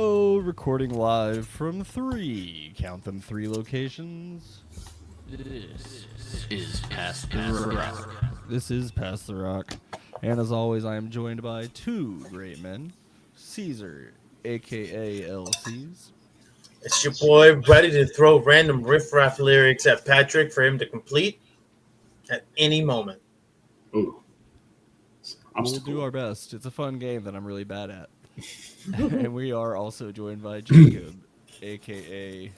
Recording live from count them, 3 locations. This is Past the Rock. This is Past the Rock. And as always, I am joined by 2 great men. Caesar, a.k.a. LCs. It's your boy ready to throw random riff-raff lyrics at Patrick for him to complete at any moment. Ooh. We'll do our best. It's a fun game that I'm really bad at. And we are also joined by Jacob, a.k.a.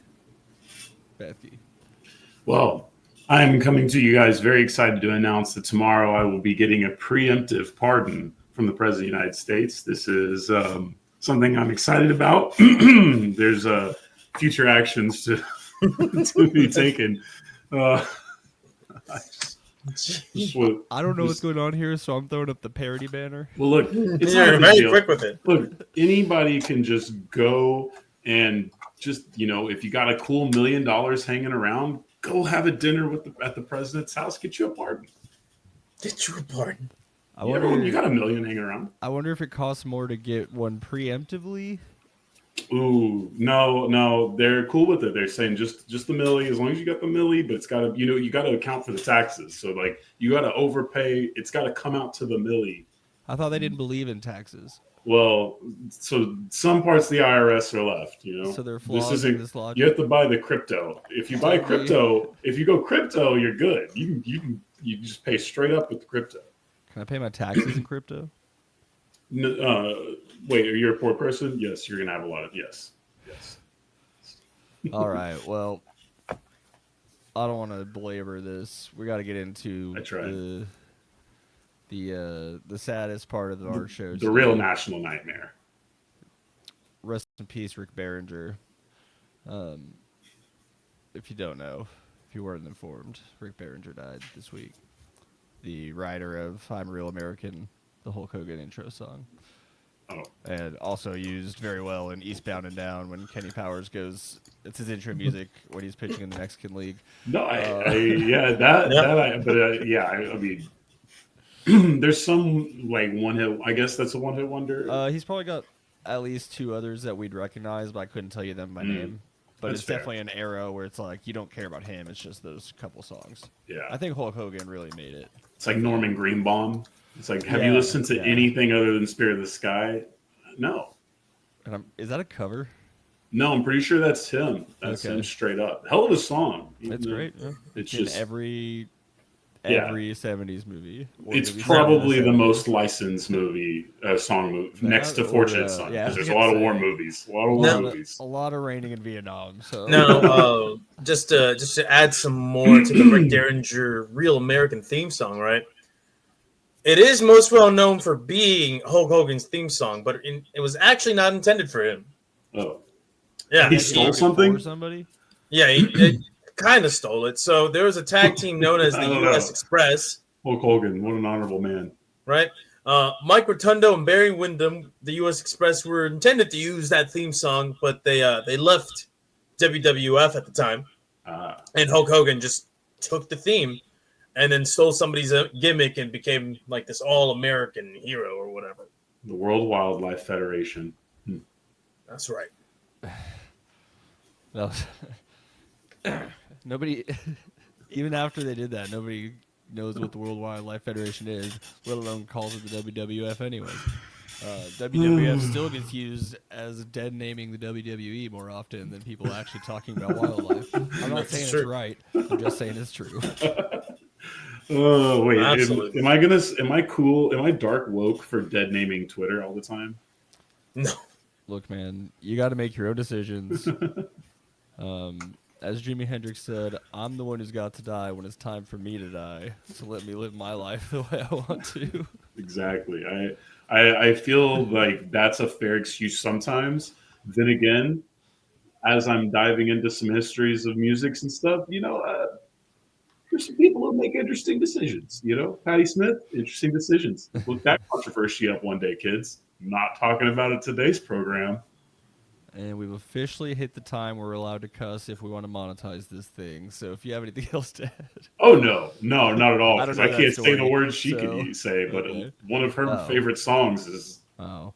Bethy. Well, I'm coming to you guys very excited to announce that tomorrow I will be getting a preemptive pardon from the President of the United States. This is something I'm excited about. There's future actions to be taken. I don't know what's going on here, so I'm throwing up the parody banner. Well, look, it's You're not a big very deal. quick with it. Look, anybody can just go and just, if you got a cool $1 million hanging around, go have a dinner at the president's house. Get you a pardon. Get you a pardon. You got $1 million hanging around. I wonder if it costs more to get one preemptively. Ooh, no, they're cool with it. They're saying just the milli, as long as you got the milli, but it's got to, you got to account for the taxes. So like you got to overpay. It's got to come out to the milli. I thought they didn't believe in taxes. Well, so some parts of the IRS are left, So they're flaws in this logic. You have to buy the crypto. If you buy crypto, if you go crypto, you're good. You just pay straight up with the crypto. Can I pay my taxes in crypto? Wait, are you a poor person? Yes, you're gonna have a lot of yes. All right. Well, I don't want to belabor this. We got to get into the saddest part of our show. The real national nightmare. Rest in peace, Rick Derringer. If you don't know, if you weren't informed, Rick Derringer died this week. The writer of "I'm Real American," the Hulk Hogan intro song. Oh. And also used very well in Eastbound and Down when Kenny Powers goes. It's his intro music when he's pitching in the Mexican League. No, I mean, there's some like one hit. I guess that's a one hit wonder. He's probably got at least 2 others that we'd recognize, but I couldn't tell you them by name. But That's it's fair. definitely an era where it's like you don't care about him. It's just those couple songs. Yeah, I think Hulk Hogan really made it. It's like Norman Greenbaum. It's like, have you listened to anything other than Spirit of the Sky? No. And is that a cover? No, I'm pretty sure that's him. That's him straight up. Hell of a song. It's great. Yeah. It's in just every 70s movie. It's probably the most licensed song movie next to Fortunate Son. Because there's a lot of war movies. A lot of raining in Vietnam. So Now, just to add some more to the Rick Derringer Real American theme song, right? It is most well known for being Hulk Hogan's theme song, but it was actually not intended for him. Oh. Yeah. He stole something? Somebody? Yeah, he kind of stole it. So there was a tag team known as the U.S. Express. Hulk Hogan, what an honorable man. Right? Mike Rotundo and Barry Windham, the U.S. Express, were intended to use that theme song, but they left WWF at the time. And Hulk Hogan just took the theme and then stole somebody's gimmick and became like this all-American hero or whatever. The World Wildlife Federation. That's right. No. Nobody, even after they did that, nobody knows what the World Wildlife Federation is, let alone calls it the WWF anyways. WWF still gets used as dead naming the WWE more often than people actually talking about wildlife. I'm not saying it's right. I'm just saying it's true. Oh, wait. Absolutely. Am I cool? Am I dark woke for dead naming Twitter all the time? No. Look, man, you got to make your own decisions. As Jimi Hendrix said, I'm the one who's got to die when it's time for me to die. So let me live my life the way I want to. Exactly. I feel like that's a fair excuse sometimes. Then again, as I'm diving into some histories of musics and stuff, there's some people who make interesting decisions. Patti Smith, interesting decisions. Look that controversy up one day, kids. I'm not talking about it today's program. And we've officially hit the time where we're allowed to cuss if we want to monetize this thing. So if you have anything else to add. Oh, no, not at all. I Because don't know I can't that say the story, words she so- could say, but okay. one of her favorite songs is... Oh.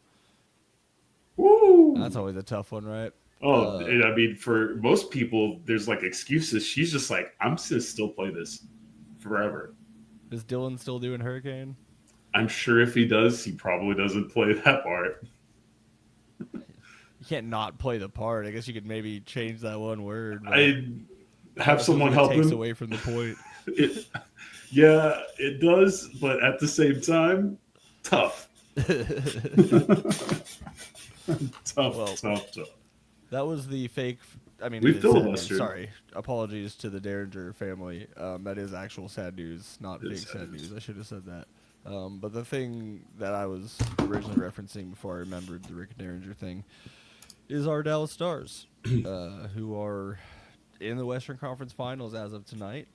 Woo! That's always a tough one, right? Oh, I mean, for most people, there's like excuses. She's just like, I'm just gonna still play this forever. Is Dylan still doing Hurricane? I'm sure if he does, he probably doesn't play that part. You can't not play the part. I guess you could maybe change that one word. But I have it someone feels like help it takes him. away from the point. Yeah, it does, but at the same time, tough. Tough. That was the fake. I mean, We it is sad news. filibustered. Sorry, apologies to the Derringer family. That is actual sad news, not It fake is sad sad news. news. I should have said that. But the thing that I was originally referencing before I remembered the Rick Derringer thing is our Dallas Stars, who are in the Western Conference Finals as of tonight.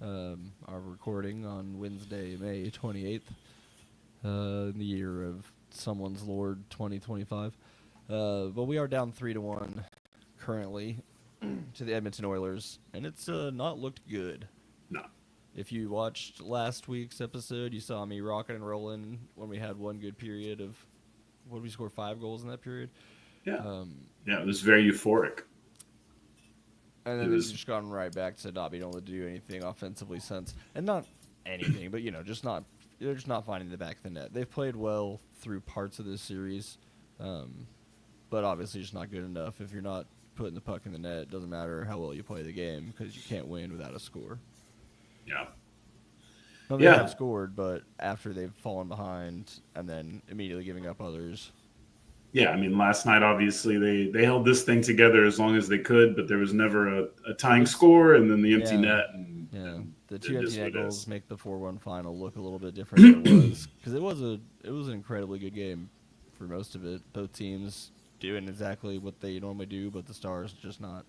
Our recording on Wednesday, May 28th, in the year of someone's Lord 2025. But we are down 3-1 currently to the Edmonton Oilers, and it's not looked good. No. If you watched last week's episode, you saw me rocking and rolling when we had one good period of, what did we score, 5 goals in that period? Yeah. Yeah, it was very euphoric. And then it's just gone right back to not being able to do anything offensively since. And not anything, but, they're just not finding the back of the net. They've played well through parts of this series, but obviously just not good enough. If you're not putting the puck in the net, it doesn't matter how well you play the game because you can't win without a score. Yeah. No, they have scored, but after they've fallen behind and then immediately giving up others. Yeah, I mean, last night, obviously, they held this thing together as long as they could, but there was never a tying score and then the empty net. And the 2 empty net goals make the 4-1 final look a little bit different than it was. Because it was an incredibly good game for most of it. Both teams doing exactly what they normally do, but the Stars just not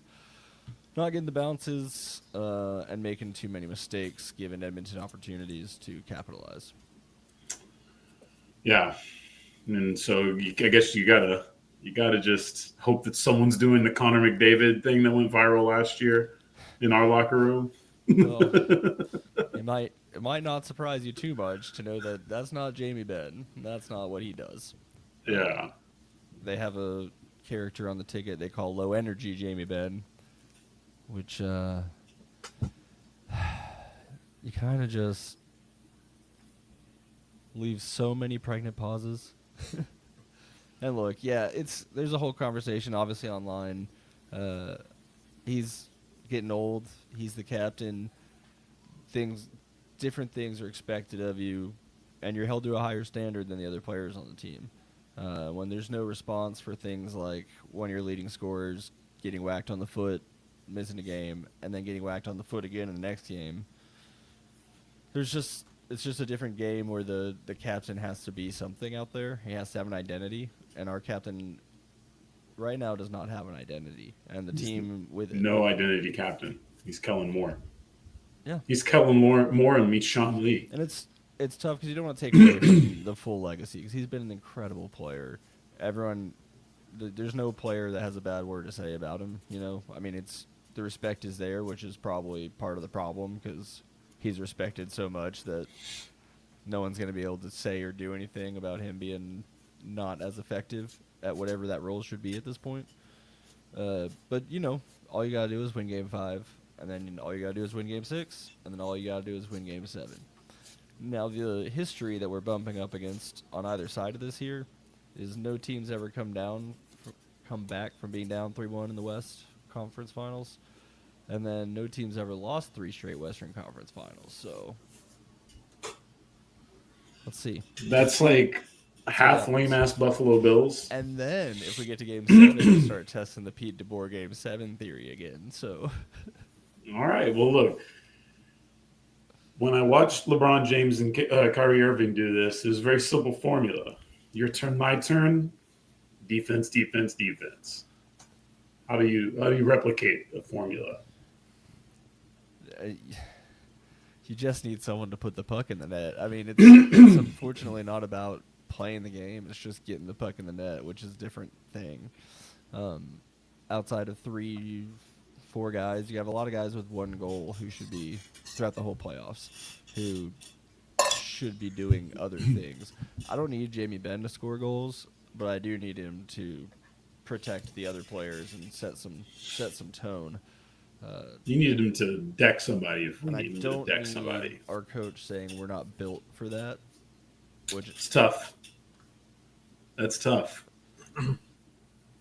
getting the bounces and making too many mistakes, giving Edmonton opportunities to capitalize. Yeah. And so I guess you gotta just hope that someone's doing the Connor McDavid thing that went viral last year in our locker room. Well, it might not surprise you too much to know that that's not Jamie Benn. That's not what he does. Yeah. They have a character on the ticket they call Low Energy Jamie Benn, which you kind of just leave so many pregnant pauses. And look, there's a whole conversation obviously online. He's getting old. He's the captain. Different things are expected of you, and you're held to a higher standard than the other players on the team. When there's no response for things like one of your leading scorers getting whacked on the foot, missing a game, and then getting whacked on the foot again in the next game, it's just a different game where the captain has to be something out there. He has to have an identity, and our captain right now does not have an identity, and the team with it. No identity captain. He's Kellen Moore. Yeah. He's Kellen Moore and meets Sean Lee. And it's tough because you don't want to take away from the full legacy because he's been an incredible player. There's no player that has a bad word to say about him. I mean, the respect is there, which is probably part of the problem because he's respected so much that no one's going to be able to say or do anything about him being not as effective at whatever that role should be at this point. But all you got to do is win Game 5, and then all you got to do is win Game 6, and then all you got to do is win Game 7. Now, the history that we're bumping up against on either side of this here is no team's ever come back from being down 3-1 in the West Conference Finals, and then no team's ever lost 3 straight Western Conference Finals. So, let's see. That's like half lame-ass Buffalo Bills. And then, if we get to Game 7, we start testing the Pete DeBoer Game 7 theory again. So, all right. Well, look. When I watched LeBron James and Kyrie Irving do this, it was a very simple formula. Your turn, my turn, defense, defense, defense. How do you replicate the formula? You just need someone to put the puck in the net. I mean, it's unfortunately not about playing the game. It's just getting the puck in the net, which is a different thing. Outside of 3-4 guys, you have a lot of guys with 1 goal who should be, throughout the whole playoffs, who should be doing other things. I don't need Jamie Benn to score goals, but I do need him to protect the other players and set some tone. You needed him to deck somebody if we And I need him don't to deck need somebody. our coach saying we're not built for that. Which It's tough. That's tough.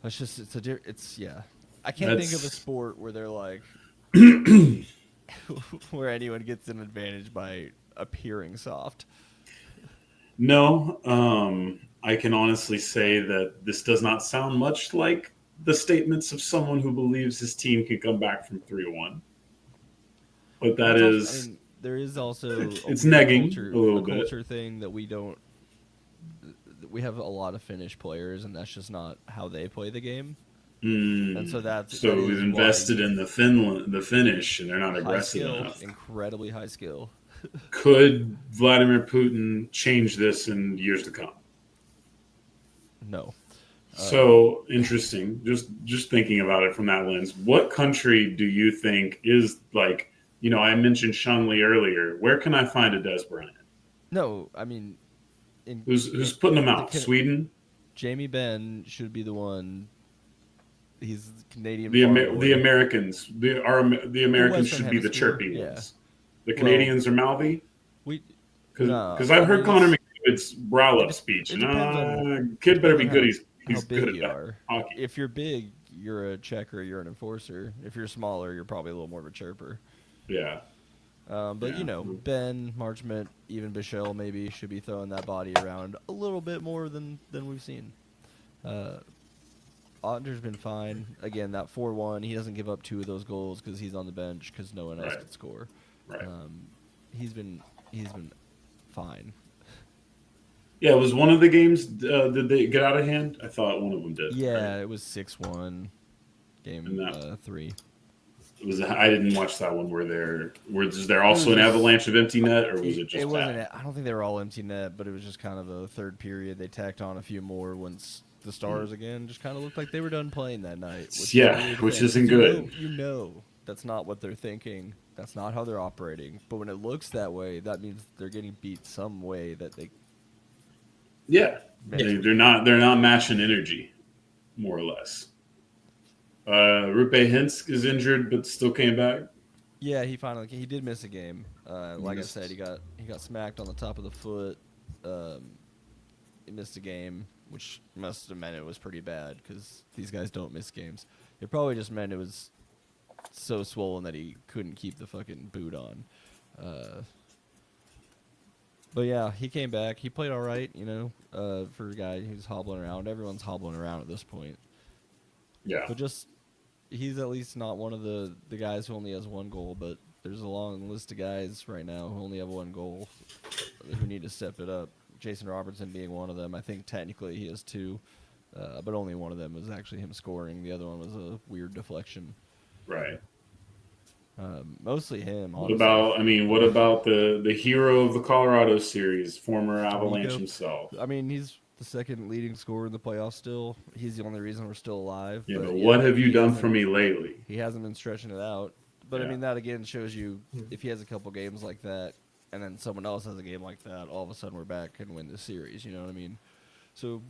it's yeah. I can't think of a sport where they're like where anyone gets an advantage by appearing soft. No, I can honestly say that this does not sound much like the statements of someone who believes his team can come back from 3-1. But that is, I mean, there is also it's negging a little bit. culture thing that we don't. We have a lot of Finnish players, and that's just not how they play the game. And so that we've invested in the Finnish, and they're not aggressive enough. Incredibly high skill. Could Vladimir Putin change this in years to come? No. So interesting. Just thinking about it from that lens, what country do you think is like? I mentioned Shanley earlier. Where can I find a Des Bryant? No, I mean, who's putting them out? Sweden. Jamie Benn should be the one. He's Canadian. The Americans. The Americans should be the chirpy ones. The Canadians are mouthy. Because I've heard Connor McDavid's brow up speech, and kid better be good. He's good at that. Hockey. If you're big, you're a checker. You're an enforcer. If you're smaller, you're probably a little more of a chirper. Yeah. Ben, Marchment, even Bichelle maybe should be throwing that body around a little bit more than we've seen. Otter's been fine. Again, that 4-1, he doesn't give up 2 of those goals because he's on the bench because no one else can score. Right. He's been fine. Yeah, was one of the games, did they get out of hand? I thought one of them did. Yeah, right? It was 6-1, game 3. I didn't watch that one. Was there also an avalanche of empty net, or was it just? It wasn't. I don't think they were all empty net, but it was just kind of a third period. They tacked on a few more once the Stars again just kind of looked like they were done playing that night. Which isn't good. You know that's not what they're thinking. That's not how they're operating. But when it looks that way, that means they're getting beat some way that they. Yeah, they're not matching energy, more or less. Rupe Hintz is injured, but still came back. Yeah, he did miss a game. Like I said, he got smacked on the top of the foot. He missed a game, which must have meant it was pretty bad because these guys don't miss games. It probably just meant it was so swollen that he couldn't keep the fucking boot on. But yeah, he came back. He played all right, for a guy who's hobbling around. Everyone's hobbling around at this point. Yeah. But he's at least not one of the guys who only has 1 goal, but there's a long list of guys right now who only have 1 goal who need to step it up. Jason Robertson being one of them. I think technically he has 2, but only one of them was actually him scoring. The other one was a weird deflection. Right. Mostly him, honestly. What about the hero of the Colorado series, former Avalanche himself? I mean, he's the second leading scorer in the playoffs still. He's the only reason we're still alive. Yeah, but what have you done for me lately? He hasn't been stretching it out. But, I mean, that again shows you if he has a couple games like that and then someone else has a game like that, all of a sudden we're back and win the series. You know what I mean? So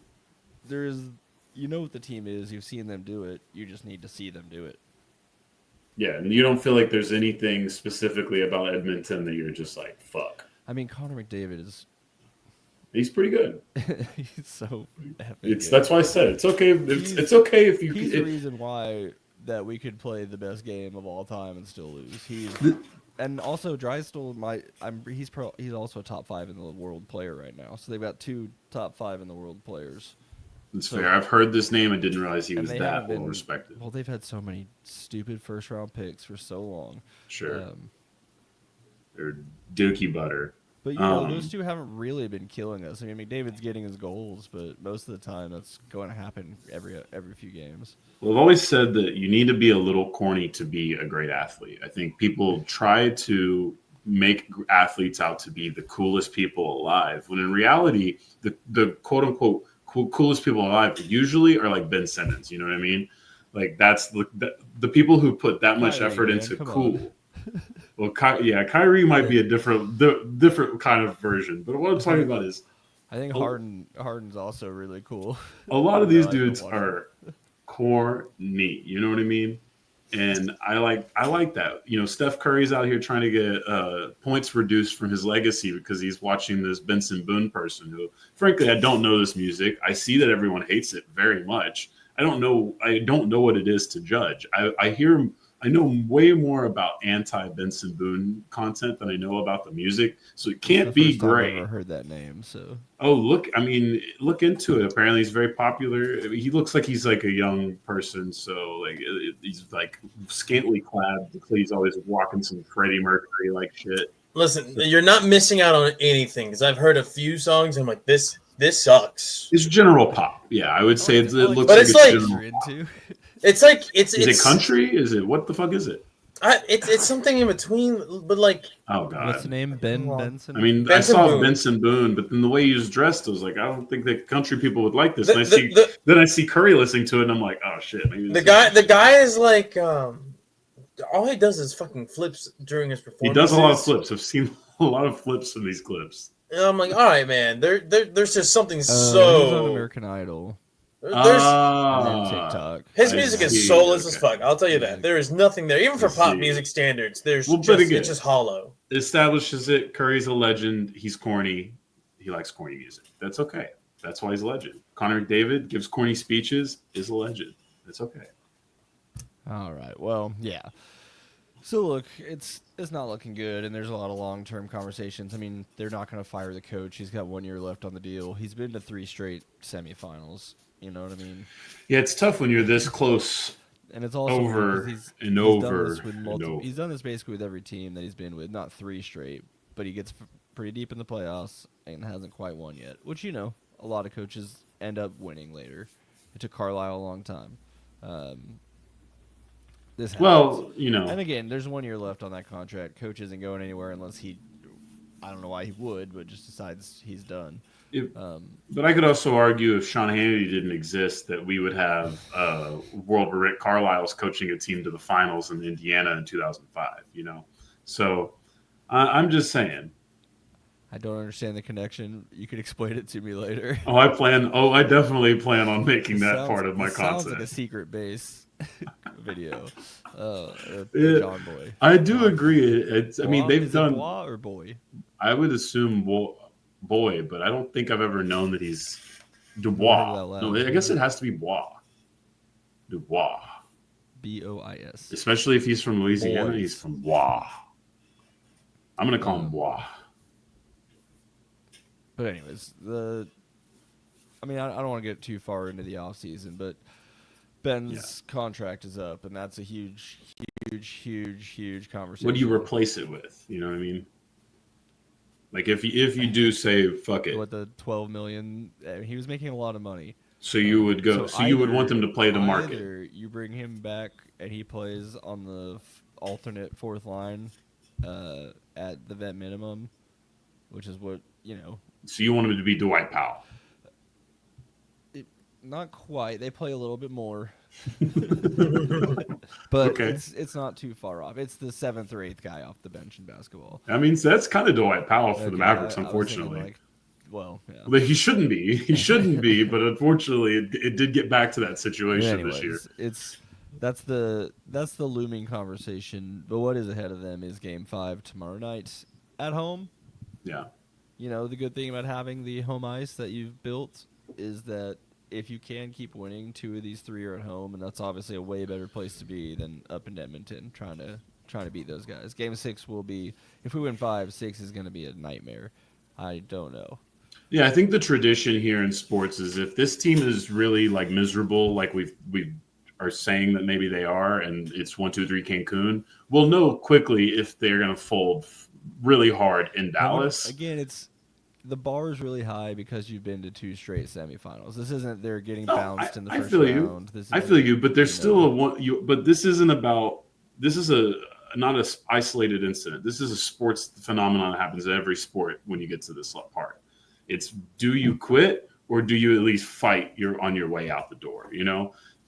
what the team is. You've seen them do it. You just need to see them do it. Yeah, and you don't feel like there's anything specifically about Edmonton that you're just like, fuck. I mean, Connor McDavid is... He's pretty good. He's so epic. That's why I said it's okay. It's okay if you. He's the reason why that we could play the best game of all time and still lose. And also Drysdale he's also a top 5 in the world player right now. So they've got 2 top 5 in the world players. That's fair. I've heard this name and didn't realize he was that well respected. Well, they've had so many stupid first round picks for so long. Sure. They're dookie butter. But those 2 haven't really been killing us. I mean, McDavid's getting his goals, but most of the time that's going to happen every few games. Well, I've always said that you need to be a little corny to be a great athlete. I think people try to make athletes out to be the coolest people alive, when in reality, the quote unquote coolest people alive usually are like Ben Simmons. You know what I mean? Like that's the people who put that much effort into cool. Well, Kyrie might be a different kind of version, but what I'm talking about is, I think Harden's also really cool. A lot of these dudes are corny. You know what I mean? And I like that. You know, Steph Curry's out here trying to get points reduced from his legacy because he's watching this Benson Boone person who, frankly, I don't know this music. I see that everyone hates it very much. I don't know what it is to judge. I know way more about anti Benson Boone content than I know about the music. So it can't be great. I've never heard that name. So look into it. Apparently he's very popular. I mean, he looks like he's like a young person. So like he's like scantily clad. He's always walking some Freddie Mercury like shit. Listen, you're not missing out on anything because I've heard a few songs. And I'm like, this sucks. It's general pop. Yeah, I would say it looks but like it's general pop. It's like is it country? Is it what the fuck is it? It's something in between, but like oh god, what's the name? Benson. I mean, Benson I saw Boone. Benson Boone, but then the way he was dressed, I was like, I don't think that country people would like this. Then I see Curry listening to it, and I'm like, oh shit, maybe the guy is like, all he does is fucking flips during his performance. He does a lot of flips. I've seen a lot of flips in these clips. And I'm like, all right, man, there's just something He's on American Idol. There's TikTok. His music is soulless as fuck. I'll tell you that. There is nothing there, even for pop music standards. It's just hollow. Establishes it. Curry's a legend. He's corny. He likes corny music. That's okay. That's why he's a legend. Connor McDavid gives corny speeches. Is a legend. That's okay. All right. Well, yeah. So look, it's not looking good, and there's a lot of long-term conversations. I mean, they're not going to fire the coach. He's got 1 year left on the deal. He's been to 3 straight semifinals. You know what I mean? Yeah, it's tough when you're this close. And it's also over he's and over. He's done this basically with every team that he's been with. Not 3 straight, but he gets pretty deep in the playoffs and hasn't quite won yet. Which a lot of coaches end up winning later. It took Carlisle a long time. This happens. Well, and again, there's 1 year left on that contract. Coach isn't going anywhere unless I don't know why he would, but just decides he's done. But I could also argue if Sean Hannity didn't exist, that we would have world where Rick Carlisle's coaching a team to the finals in Indiana in 2005. So I'm just saying. I don't understand the connection. You could explain it to me later. I definitely plan on making that part of my content. Sounds like a secret base video. John Boy. I do agree. They've done. Bois or Boy? I would assume Boy, but I don't think I've ever known that he's Dubois. No, I guess it has to be Bois. Dubois. Bois. Especially if he's from Louisiana, he's from Bois. I'm gonna call him Bois. But anyways, I don't want to get too far into the offseason, but Ben's contract is up, and that's a huge conversation. What do you replace it with? You know what I mean? Like if you do say fuck it, what the $12 million? He was making a lot of money. So you would go. So you would want them to play the market. Either you bring him back and he plays on the alternate 4th line at the vet minimum, which is what So you want him to be Dwight Powell? Not quite. They play a little bit more, but okay. It's not too far off. It's the 7th or 8th guy off the bench in basketball. I mean, so that's kind of Dwight Powell for the Mavericks, unfortunately. But he shouldn't be. He shouldn't be. But unfortunately, it did get back to that situation this year. That's the looming conversation. But what is ahead of them is Game 5 tomorrow night at home. Yeah. The good thing about having the home ice that you've built is that if you can keep winning, 2 of these 3 are at home, and that's obviously a way better place to be than up in Edmonton trying to beat those guys. Game 6 will be, if we win 5, 6 is going to be a nightmare. I don't know. Yeah, I think the tradition here in sports is if this team is really like miserable, like we are saying that maybe they are, and it's 1, 2, 3 Cancun, we'll know quickly if they're going to fold really hard in Dallas. Again, the bar is really high because you've been to 2 straight semifinals. This isn't they're getting bounced in the first round. I feel you, but there's still a one. But this isn't about. This is not an isolated incident. This is a sports phenomenon that happens in every sport when you get to this part. It's do you quit or do you at least fight? You're on your way out the door.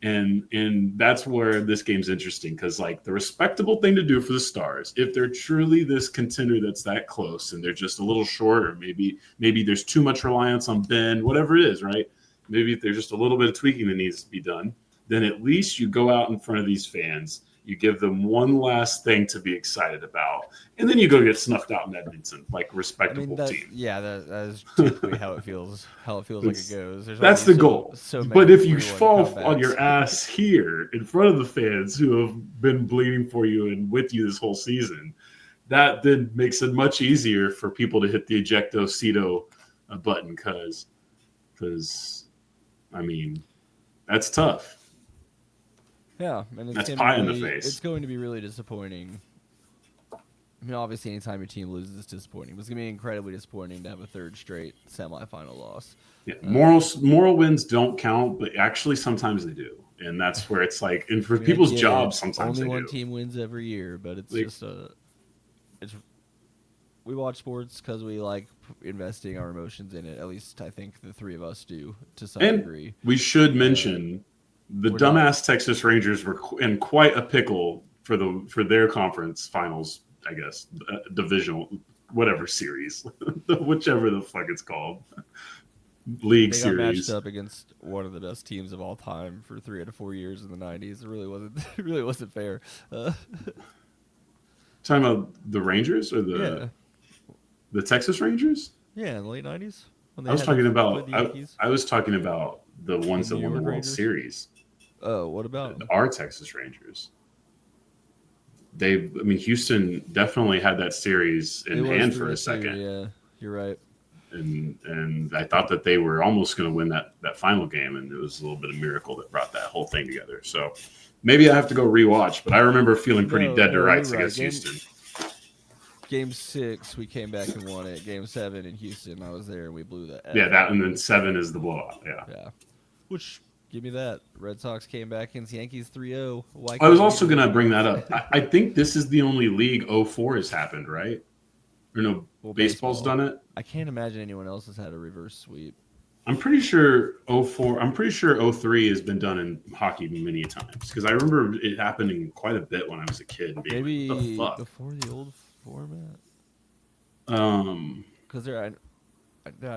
And that's where this game's interesting because like the respectable thing to do for the Stars, if they're truly this contender that's that close and they're just a little short, or maybe there's too much reliance on Ben, whatever it is, right? Maybe if there's just a little bit of tweaking that needs to be done, then at least you go out in front of these fans. You give them one last thing to be excited about, and then you go get snuffed out in Edmonton, like respectable team. Yeah, that is typically how it feels. How it feels like it goes. There's That's the goal. So many but if you 3-1 fall comebacks. on your ass here in front of the fans who have been bleeding for you and with you this whole season, that then makes it much easier for people to hit the ejecto-cito button because, I mean, that's tough. Yeah, and that's pie in the face. It's going to be really disappointing. I mean, obviously, anytime your team loses, it's disappointing. But it's going to be incredibly disappointing to have a third straight semifinal loss. Yeah, moral wins don't count, but actually sometimes they do. And that's where it's like, and for people's jobs, sometimes only they one do. team wins every year, but it's just we watch sports because we like investing our emotions in it. At least I think the three of us do to some degree. We should mention the dumbass Texas Rangers were in quite a pickle for their conference finals, I guess, divisional, whatever series, whichever the fuck it's called, league series. They got matched up against one of the best teams of all time for 3 out of 4 years in the '90s. It really wasn't fair. Talking about the Rangers or the Texas Rangers? Yeah, in the late '90s. I was talking about I was talking about the ones that won the World Series. Oh, what about our Texas Rangers? Houston definitely had that series in hand for a second. Yeah, you're right. And I thought that they were almost going to win that final game, and it was a little bit of miracle that brought that whole thing together. So maybe I have to go rewatch, but I remember feeling pretty dead to rights against Houston. Game 6, we came back and won it. Game 7 in Houston, I was there and we blew that. Yeah, that and then 7 is the blowout. Yeah. Which, give me that. Red Sox came back against Yankees 3-0. I was also going to bring that up. I think this is the only league 04 has happened, right? Or no, baseball's done it. I can't imagine anyone else has had a reverse sweep. I'm pretty sure 04. I'm pretty sure 03 has been done in hockey many times because I remember it happening quite a bit when I was a kid. Maybe like, what the fuck? Before the old format. Because I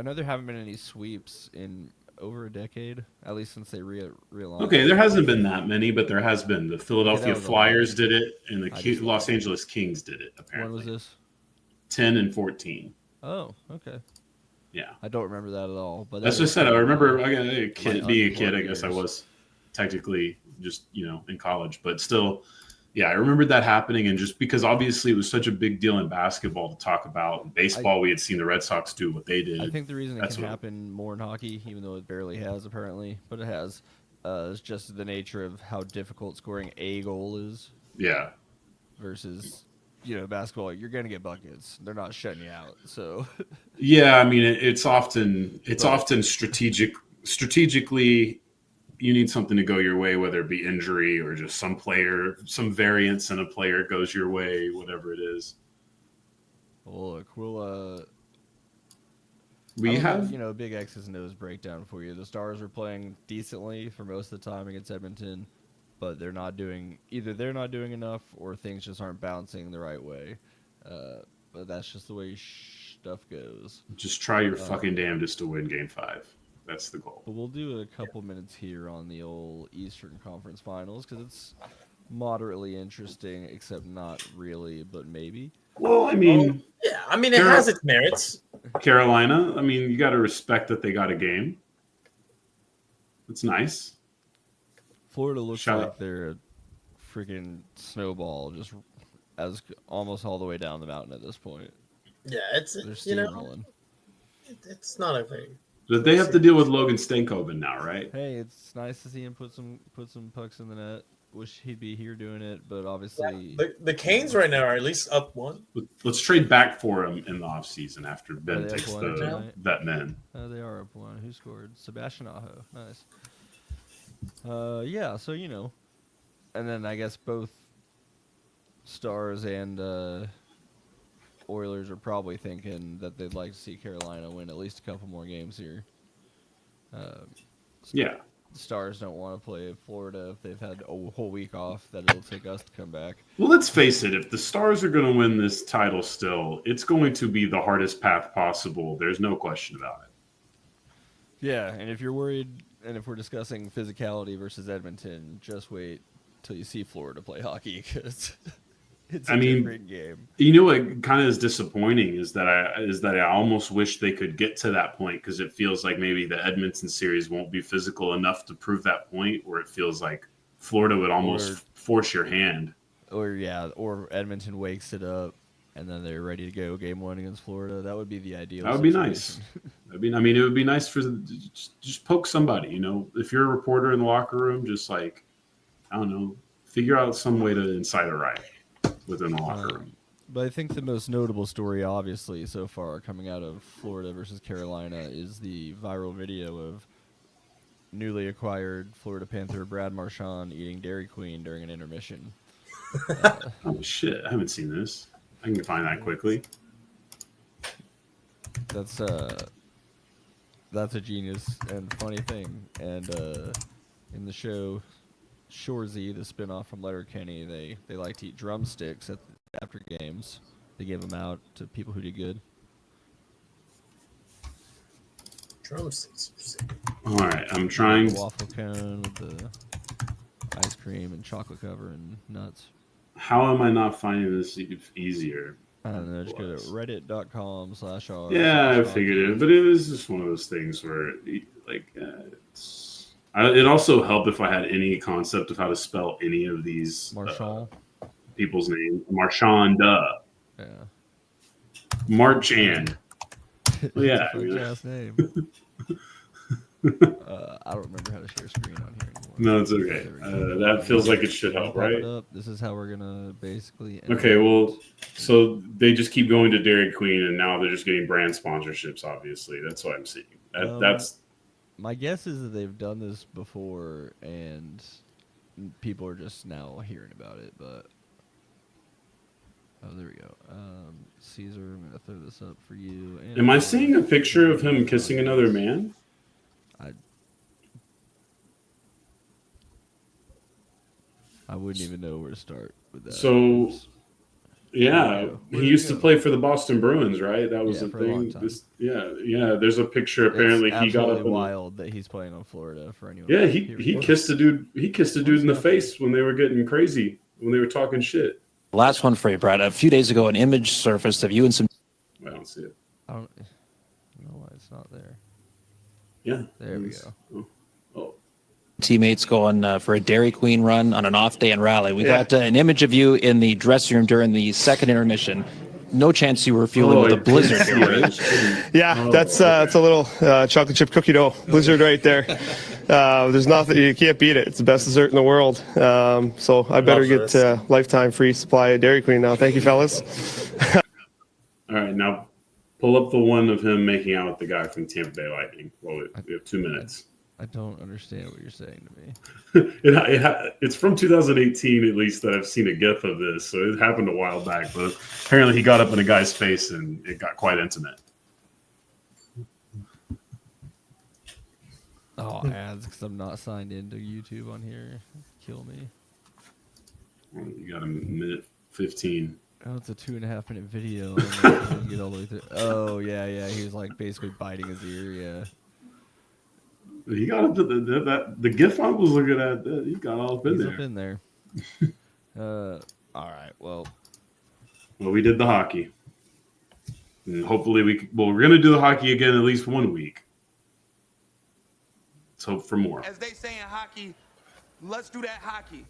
know there haven't been any sweeps in over a decade, at least since they relaunched. Okay, there hasn't been that many, but there has been. The Philadelphia Flyers did it, and the Los Angeles Kings did it. Apparently, when was this? 10 and 14. Oh, okay. Yeah, I don't remember that at all. But that's what I said. I remember being a kid. I guess I was technically just in college, but still. Yeah, I remembered that happening, and just because obviously it was such a big deal in basketball to talk about. In baseball, we had seen the Red Sox do what they did. I think the reason it can happen more in hockey, even though it barely has apparently, but it has, is just the nature of how difficult scoring a goal is. Yeah. Versus, basketball, you're gonna get buckets. They're not shutting you out. So. Yeah, I mean, it's often strategically. You need something to go your way, whether it be injury or just some variance in a player goes your way, whatever it is. Well, look, we have a big X's and O's breakdown for you. The Stars are playing decently for most of the time against Edmonton, but they're not doing enough, or things just aren't bouncing the right way. But that's just the way stuff goes. Just try your fucking damnedest to win Game 5. That's the goal. But we'll do a couple minutes here on the old Eastern Conference Finals because it's moderately interesting, except not really, but maybe. Well, I mean... it has its merits. Carolina, you got to respect that they got a game. It's nice. Florida looks like they're a freaking snowball, just as almost all the way down the mountain at this point. Yeah, it's steamrolling. It's not a thing. But they have to deal with Logan Stankoven now, right? Hey, it's nice to see him put some pucks in the net. Wish he'd be here doing it, but obviously the Canes right now are at least up 1. Let's trade back for him in the offseason after Ben takes that man. They are up 1. Who scored? Sebastian Aho. Nice. Yeah. So and then I guess both Stars and Oilers are probably thinking that they'd like to see Carolina win at least a couple more games here. Yeah. Stars don't want to play Florida if they've had a whole week off, that it'll take us to come back. Well, let's face it. If the Stars are going to win this title still, it's going to be the hardest path possible. There's no question about it. Yeah, and if you're worried And if we're discussing physicality versus Edmonton, just wait till you see Florida play hockey because it's a different game. You know what kind of is disappointing is that I almost wish they could get to that point because it feels like maybe the Edmonton series won't be physical enough to prove that point, where it feels like Florida would almost force your hand. Or Edmonton wakes it up and then they're ready to go game 1 against Florida. That would be the ideal. That would be nice. I mean, it would be nice for just poke somebody. You know, if you're a reporter in the locker room, just like I don't know, figure out some way to incite a riot within the locker room. But I think the most notable story, obviously, so far coming out of Florida versus Carolina is the viral video of newly acquired Florida Panther Brad Marchand eating Dairy Queen during an intermission. Oh shit! I haven't seen this. I can find that quickly. That's a genius and funny thing. And in the show Shoresy, the spinoff from Letterkenny, they like to eat drumsticks after games. They give them out to people who did good. Drumsticks. All right, I'm trying. The waffle cone with the ice cream and chocolate cover and nuts. How am I not finding this easier? I don't know. Just go to reddit.com/r. Yeah, I figured it, but it was just one of those things where, like, it also helped if I had any concept of how to spell any of these people's names. Marchand. Yeah. Marchand. Well, yeah. Last name. I don't remember how to share screen on here anymore. No, it's okay. That feels like it should help, right? This is how we're gonna basically. Okay, well, so they just keep going to Dairy Queen, and now they're just getting brand sponsorships. Obviously, that's what I'm seeing. That's my guess is that they've done this before, and people are just now hearing about it. But there we go. Caesar, I'm gonna throw this up for you. Am I seeing a picture of him kissing another man? I wouldn't even know where to start with that. So, yeah, he used to play for the Boston Bruins, right? That was the thing. Yeah. There's a picture. Apparently, he got up. Wild that he's playing on Florida for anyone. Yeah, he kissed a dude. He kissed a dude in the face when they were getting crazy, when they were talking shit. Last one for you, Brad. A few days ago, an image surfaced of you and some. I don't see it. I don't know why it's not there. Yeah, there we go. Teammates going for a Dairy Queen run on an off day in Raleigh. We got an image of you in the dressing room during the second intermission. No chance you were fueling with a blizzard here, right? Yeah, that's a little chocolate chip cookie dough blizzard right there. There's nothing, you can't beat it. It's the best dessert in the world. So I better get lifetime free supply of Dairy Queen now. Thank you, fellas. All right, now pull up the one of him making out with the guy from Tampa Bay Lightning. Well, we have 2 minutes. I don't understand what you're saying to me. It's from 2018, at least, that I've seen a GIF of this. So it happened a while back, but apparently he got up in a guy's face and it got quite intimate. Oh, ads, because I'm not signed into YouTube on here. Kill me. You got a minute 15. Oh, it's a 2.5 minute video. I don't know if I can get all the way through. Oh, yeah. He was like basically biting his ear, yeah. He got up to the GIF I was looking at. He got all up in there. Up in there. All right. Well, we did the hockey. And hopefully we're going to do the hockey again at least 1 week. Let's hope for more. As they say in hockey, let's do that hockey.